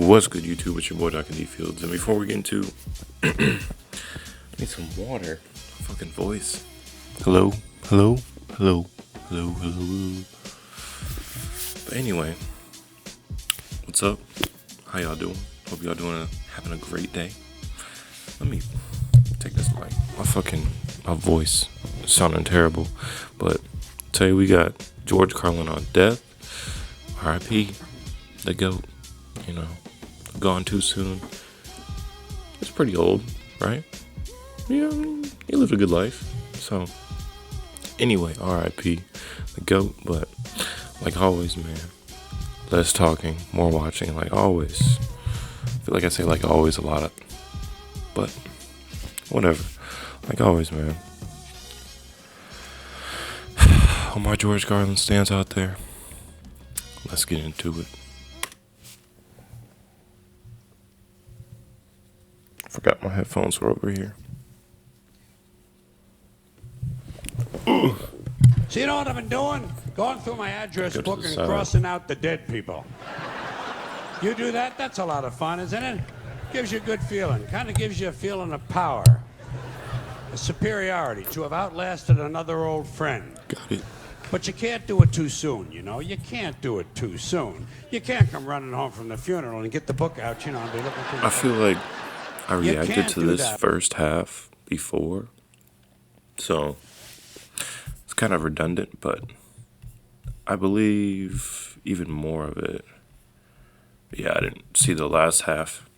What's good, YouTube? It's your boy, Dr. D Fields. And before we get into... I need some water. My fucking voice. Hello? Hello? Hello? Hello? Hello? But anyway, what's up? How y'all doing? Hope y'all having a great day. Let me take this mic. My voice is sounding terrible. But tell you, we got George Carlin on death. R.I.P. The GOAT. You know, gone too soon. It's pretty old, right? Yeah, he lived a good life. So, anyway, R.I.P. the GOAT. But, like always, man, less talking, more watching, like always. I feel like I say like always a lot, but whatever. Like always, man. All my George Carlin stands out there. Let's get into it. Forgot my headphones were over here. So you know what I've been doing? Going through my address book and crossing out the dead people. You do that? That's a lot of fun, isn't it? Gives you a good feeling. Kind of gives you a feeling of power. A superiority to have outlasted another old friend. Got it. But you can't do it too soon, you know? You can't do it too soon. You can't come running home from the funeral and get the book out, you know, and be looking through I feel like I reacted to this first half before, so it's kind of redundant, but I believe even more of it. Yeah, I didn't see the last half.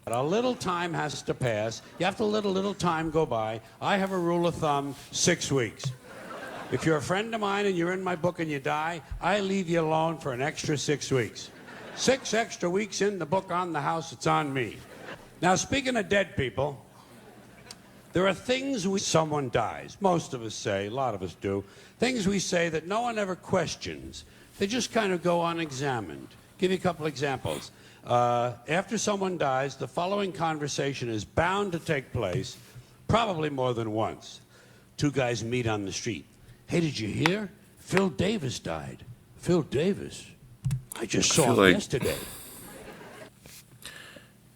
A little time has to pass. You have to let a little time go by. I have a rule of thumb, 6 weeks. If you're a friend of mine and you're in my book and you die, I leave you alone for an extra 6 weeks. 6 extra weeks in the book on the house, it's on me. Now, speaking of dead people, there are things someone dies. Most of us say, a lot of us do, things we say that no one ever questions. They just kind of go unexamined. Give you a couple examples. After someone dies, the following conversation is bound to take place, probably more than once. Two guys meet on the street. Hey, did you hear? Phil Davis died. Phil Davis? I just saw him yesterday.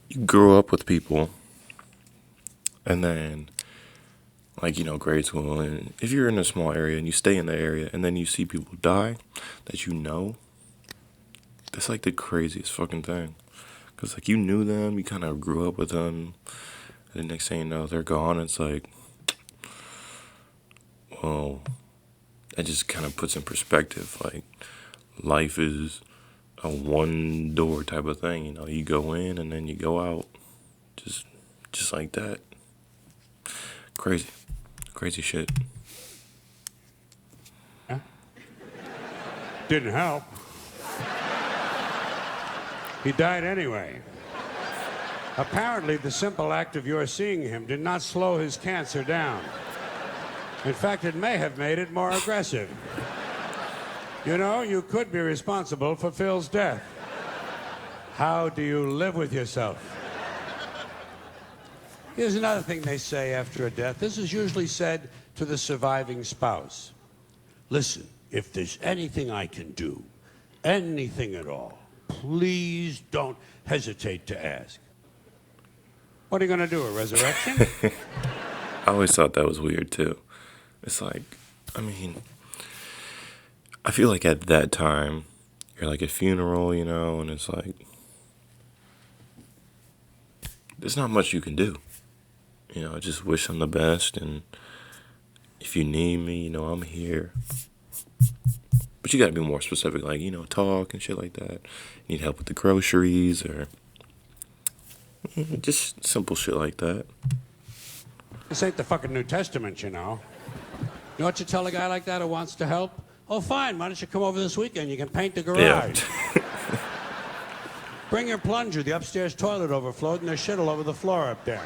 You grow up with people, and then, like, you know, grade school, and if you're in a small area and you stay in the area, and then you see people die that you know, that's like the craziest fucking thing. Because, like, you knew them, you kind of grew up with them, and the next thing you know, they're gone. It's like, well, that just kind of puts in perspective, like, life is a one door type of thing, you know. You go in and then you go out, just like that. Crazy shit. Didn't help. He died anyway. Apparently, the simple act of your seeing him did not slow his cancer down. In fact, it may have made it more aggressive. You know, you could be responsible for Phil's death. How do you live with yourself? Here's another thing they say after a death. This is usually said to the surviving spouse. Listen, if there's anything I can do, anything at all, please don't hesitate to ask. What are you going to do, a resurrection? I always thought that was weird, too. It's like, I mean, I feel like at that time, you're like a funeral, you know, and it's like, there's not much you can do. You know, I just wish them the best, and if you need me, you know, I'm here. But you gotta be more specific, like, you know, talk and shit like that. Need help with the groceries, or just simple shit like that. This ain't the fucking New Testament, you know. You know what you tell a guy like that who wants to help? Oh, fine, why don't you come over this weekend? You can paint the garage. Yeah. Bring your plunger. The upstairs toilet overflowed and there's shit all over the floor up there.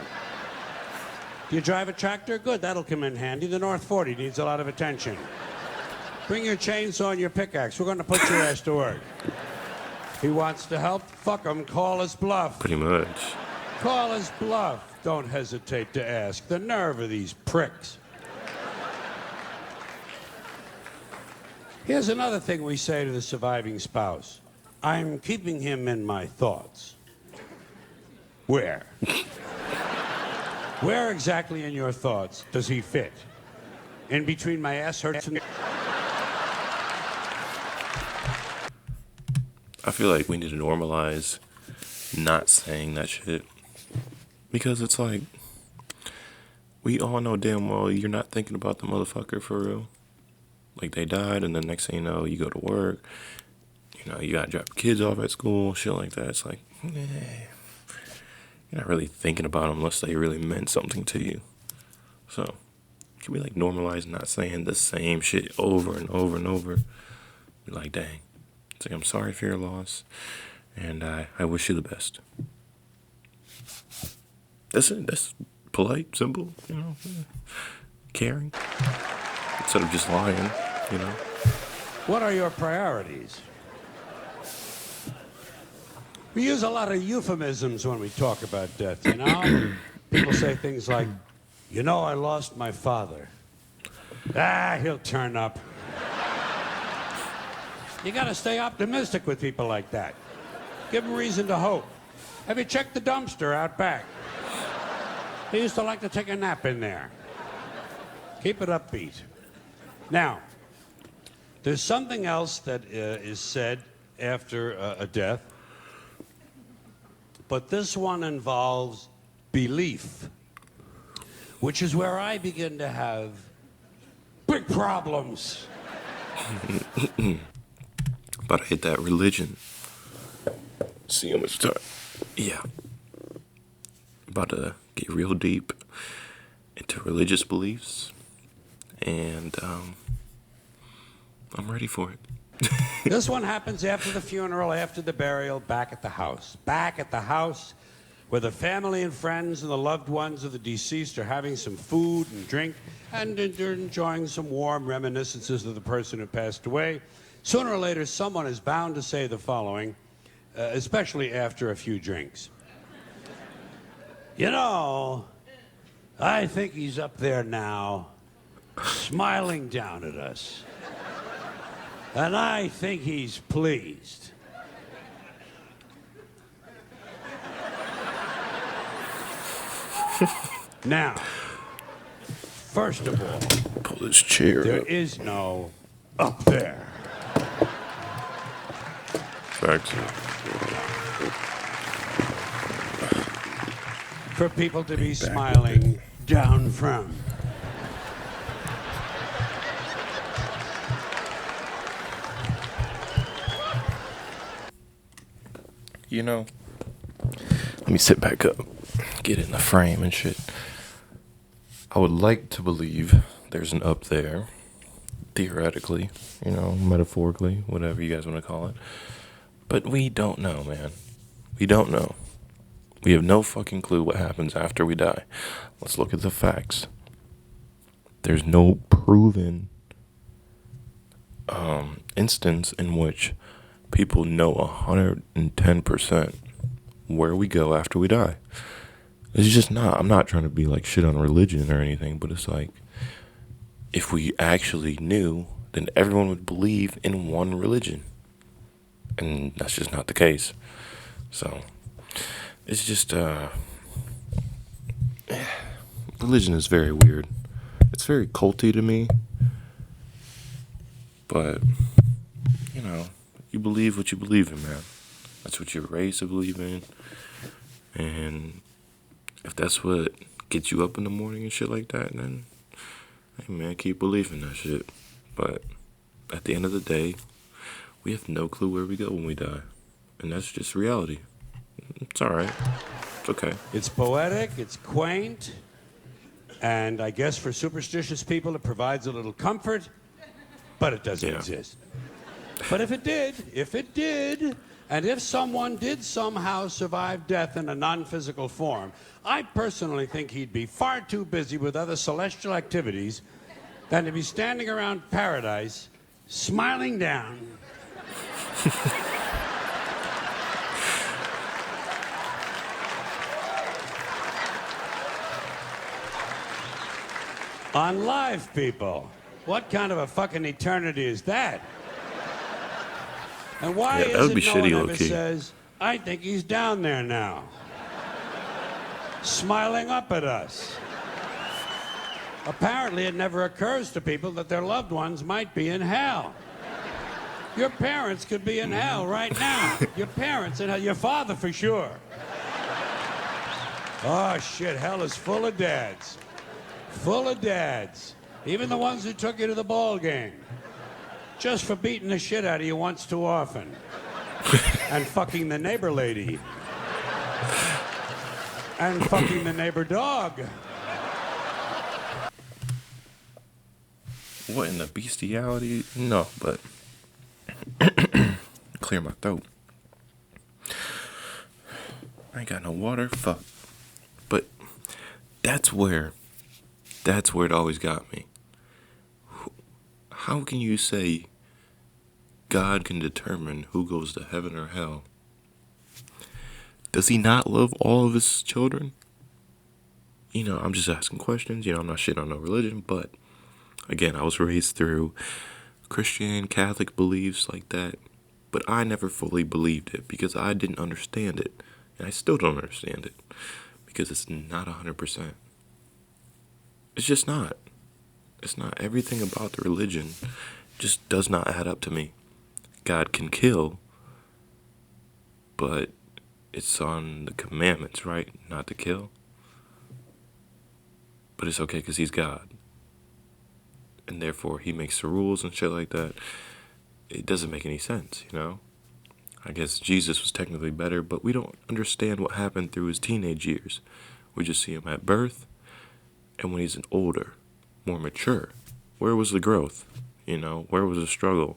Do you drive a tractor? Good, that'll come in handy. The North 40 needs a lot of attention. Bring your chainsaw and your pickaxe. We're going to put your ass to work. He wants to help? Fuck him. Call his bluff. Pretty much. Call his bluff. Don't hesitate to ask. The nerve of these pricks. Here's another thing we say to the surviving spouse. I'm keeping him in my thoughts. Where? Where exactly in your thoughts does he fit? In between my ass hurts and... I feel like we need to normalize not saying that shit. Because it's like, we all know damn well you're not thinking about the motherfucker for real. Like, they died, and the next thing you know, you go to work. You know, you gotta drop your kids off at school, shit like that. It's like, you're not really thinking about them unless they really meant something to you. So, can we like normalize not saying the same shit over and over and over? Be like, dang. It's like, I'm sorry for your loss, and I wish you the best. That's it. That's polite, simple, you know, caring. Instead of just lying, you know. What are your priorities? We use a lot of euphemisms when we talk about death, you know? People say things like, you know, I lost my father. Ah, he'll turn up. You gotta stay optimistic with people like that. Give them reason to hope. Have you checked the dumpster out back? He used to like to take a nap in there. Keep it upbeat. Now, there's something else that is said after a death, but this one involves belief, which is where I begin to have big problems. About to hit that religion. See how much time. Yeah. About to get real deep into religious beliefs. And I'm ready for it. This one happens after the funeral, after the burial, back at the house. Back at the house where the family and friends and the loved ones of the deceased are having some food and drink and they're enjoying some warm reminiscences of the person who passed away. Sooner or later, someone is bound to say the following, especially after a few drinks. You know, I think he's up there now, smiling down at us. And I think he's pleased. Now, first of all, Pull this chair there up. is no up there. Facts. For people to be smiling down from. You know, let me sit back up, get in the frame and shit. I would like to believe there's an up there, theoretically, you know, metaphorically, whatever you guys want to call it. But we don't know, man. We don't know. We have no fucking clue what happens after we die. Let's look at the facts. There's no proven instance in which people know 110% where we go after we die. It's just not. I'm not trying to be like shit on religion or anything, but it's like, if we actually knew, then everyone would believe in one religion. And that's just not the case. So, it's just, religion is very weird. It's very culty to me. But, you know, you believe what you believe in, man. That's what you're raised to believe in. And if that's what gets you up in the morning and shit like that, then, hey, man, keep believing that shit. But at the end of the day, we have no clue where we go when we die. And that's just reality. It's all right. It's okay. It's poetic, it's quaint, and I guess for superstitious people it provides a little comfort, but it doesn't exist. But if it did, and if someone did somehow survive death in a non-physical form, I personally think he'd be far too busy with other celestial activities than to be standing around paradise, smiling down. On live people. What kind of a fucking eternity is that? And why Yeah, that is would be it no shitty, one ever low-key. says, I think he's down there now, smiling up at us? Apparently, it never occurs to people that their loved ones might be in hell. Your parents could be in hell right now. Your parents in hell. Your father for sure. Oh, shit, hell is full of dads. Full of dads. Even the ones who took you to the ball game. Just for beating the shit out of you once too often. And fucking the neighbor lady. And fucking the neighbor dog. What in the bestiality? No, but clear my throat. I ain't got no water. Fuck. But that's where it always got me. How can you say God can determine who goes to heaven or hell? Does he not love all of his children? You know, I'm just asking questions. You know, I'm not shitting on no religion, but again, I was raised through Christian, Catholic beliefs like that, but I never fully believed it because I didn't understand it, and I still don't understand it because it's not 100%. It's just not. It's not. Everything about the religion just does not add up to me. God can kill, but it's on the commandments, right? Not to kill. But it's okay because he's God. And therefore he makes the rules and shit like that. It doesn't make any sense, you know? I guess Jesus was technically better, but we don't understand what happened through his teenage years. We just see him at birth and when he's older, more mature. Where was the growth? You know, where was the struggle?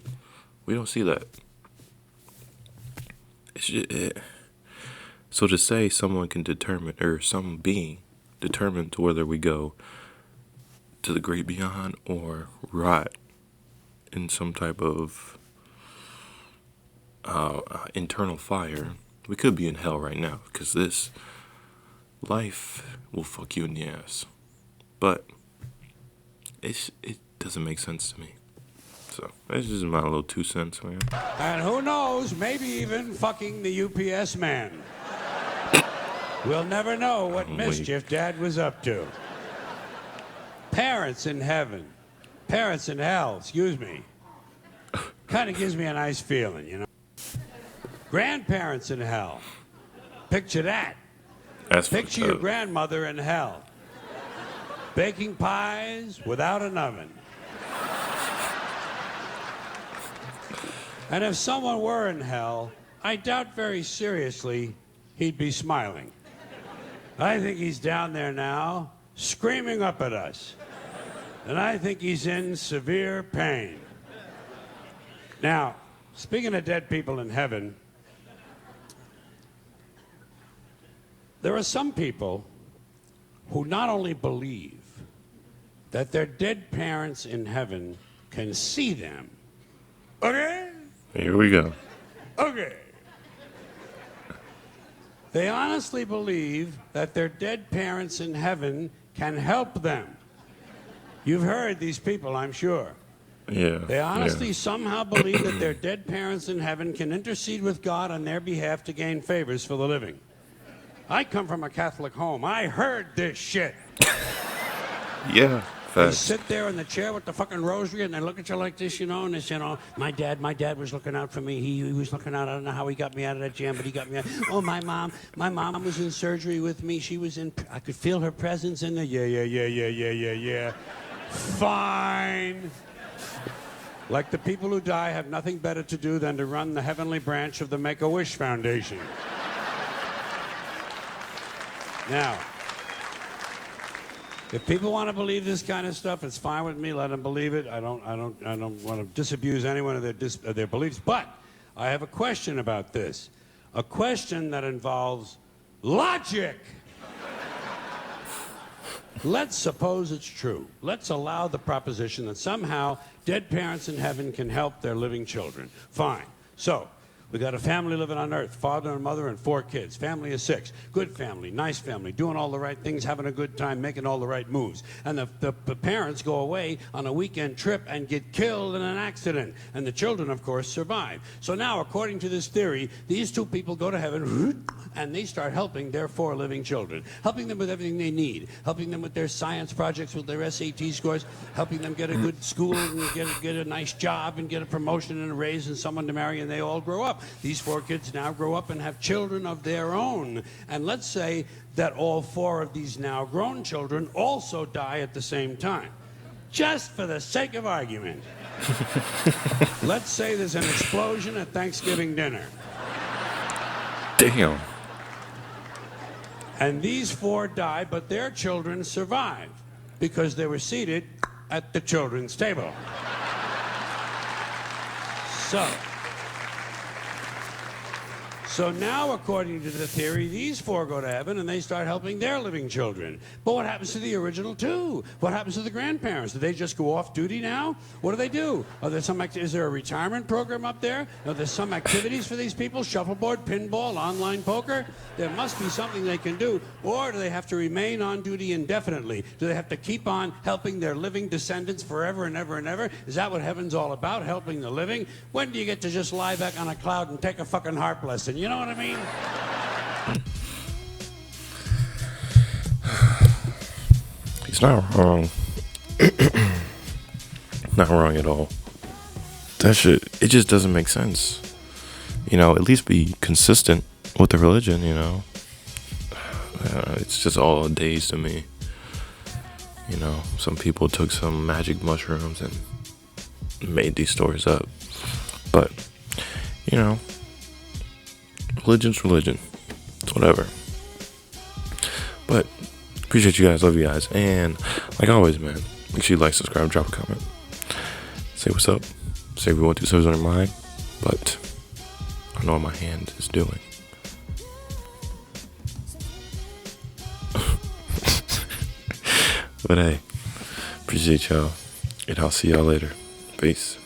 We don't see that. So to say someone can determine, or some being determine to whether we go to the great beyond or rot in some type of internal fire, we could be in hell right now because this life will fuck you in the ass. But it doesn't make sense to me. So that's just my little 2 cents, man. And who knows, maybe even fucking the UPS man. We'll never know what mischief Dad was up to. Parents in heaven. Parents in hell, excuse me. Kind of gives me a nice feeling, you know. Grandparents in hell. Picture that. Picture your grandmother in hell. Baking pies without an oven. And if someone were in hell, I doubt very seriously he'd be smiling. I think he's down there now, screaming up at us. And I think he's in severe pain. Now, speaking of dead people in heaven, there are some people who not only believe that their dead parents in heaven can see them. Okay? Here we go. Okay. They honestly believe that their dead parents in heaven can help them. You've heard these people, I'm sure. Yeah. They honestly somehow believe that their dead parents in heaven can intercede with God on their behalf to gain favors for the living. I come from a Catholic home. I heard this shit. Yeah. They sit there in the chair with the fucking rosary and they look at you like this, you know, and they say, you know, my dad was looking out for me. He was looking out. I don't know how he got me out of that jam, but he got me out. Oh, my mom was in surgery with me. I could feel her presence in there. Yeah. Fine. Like the people who die have nothing better to do than to run the heavenly branch of the Make-A-Wish Foundation. Now, if people want to believe this kind of stuff, it's fine with me. Let them believe it. I don't want to disabuse anyone of their beliefs. But I have a question about this. A question that involves logic. Let's suppose it's true. Let's allow the proposition that somehow dead parents in heaven can help their living children. Fine. So, We got a family living on Earth, father and mother and 4 kids. Family of 6. Good family, nice family, doing all the right things, having a good time, making all the right moves. And the parents go away on a weekend trip and get killed in an accident. And the children, of course, survive. So now, according to this theory, these 2 people go to heaven and they start helping their 4 living children, helping them with everything they need, helping them with their science projects, with their SAT scores, helping them get a good school and get a nice job and get a promotion and a raise and someone to marry, and they all grow up. These 4 kids now grow up and have children of their own. And let's say that all 4 of these now grown children also die at the same time. Just for the sake of argument. Let's say there's an explosion at Thanksgiving dinner. Damn. And these 4 die, but their children survive because they were seated at the children's table. So now, according to the theory, these 4 go to heaven and they start helping their living children. But what happens to the original 2? What happens to the grandparents? Do they just go off duty now? What do? Is there a retirement program up there? Are there some activities for these people? Shuffleboard, pinball, online poker? There must be something they can do. Or do they have to remain on duty indefinitely? Do they have to keep on helping their living descendants forever and ever and ever? Is that what heaven's all about, helping the living? When do you get to just lie back on a cloud and take a fucking harp lesson? You know what I mean? He's not wrong. Not wrong at all. That shit, it just doesn't make sense. At least be consistent with the religion, It's just all a daze to me. Some people took some magic mushrooms and made these stories up. But, religion's religion. It's whatever. But appreciate you guys. Love you guys. And like always, man, make sure you like, subscribe, drop a comment. Say what's up. Say if you want to say what's on your mind. But I know what my hand is doing. But hey, appreciate y'all. And I'll see y'all later. Peace.